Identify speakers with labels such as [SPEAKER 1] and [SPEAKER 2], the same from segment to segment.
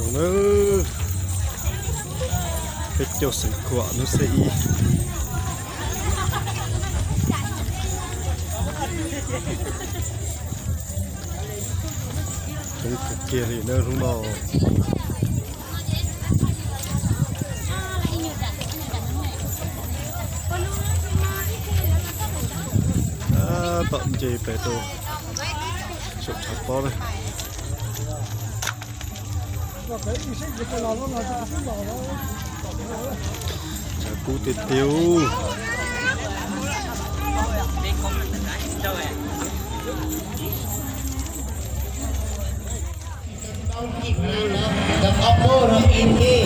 [SPEAKER 1] Chúng nó cái chỗ sự của nó sẽ y chúng kia thì nó không nào tận gì phải tôi chụp chặt bó này chả cú tiền tiêu
[SPEAKER 2] กับ Oppo น้องอินที่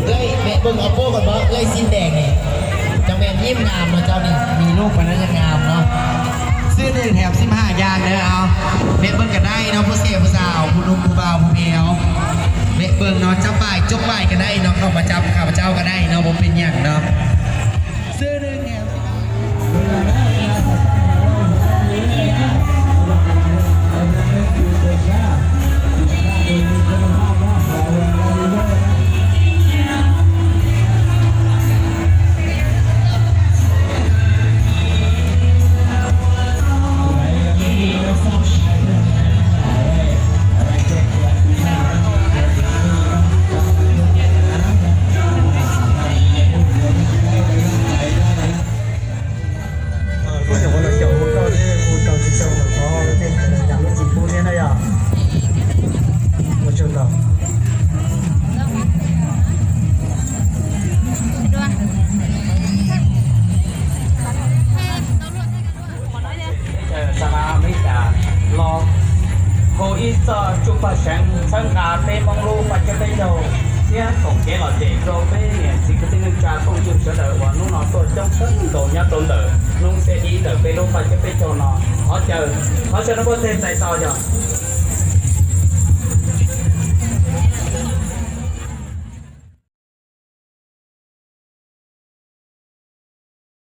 [SPEAKER 2] เอ้ยแม่เบิ่ง Oppo ก่อนบ่เอ้ยสิ้นแดงนี่จังแม่นยิ้มงามเนาะเจ้านี่มีลูกมันนั้นยังงามเนาะซื้อหนึ่งแถม15อย่างเด้อเอาแม่เบิ่งก็ได้เนาะผู้เสียผู้สาวผู้หนุ่มผู้บ่าวผู้แพวแม่เบิ่งเนาะจับป้ายจกป้ายก็ได้เนาะเข้ามาจับข้าพเจ้าก็ได้เนาะบ่เป็นหยังเนาะซื้อหนึ่งแถม
[SPEAKER 3] chụp ảnh sang cà phê mong lu và cho tới đầu nhé tổng kế là để rồi với nè chỉ có tiếng trà không chịu sửa đỡ và nó tôi trong tất tổ nhá tôi đỡ nó sẽ đi đỡ về lu và cho tới đầu nó họ chờ nó có thêm tại sao giờ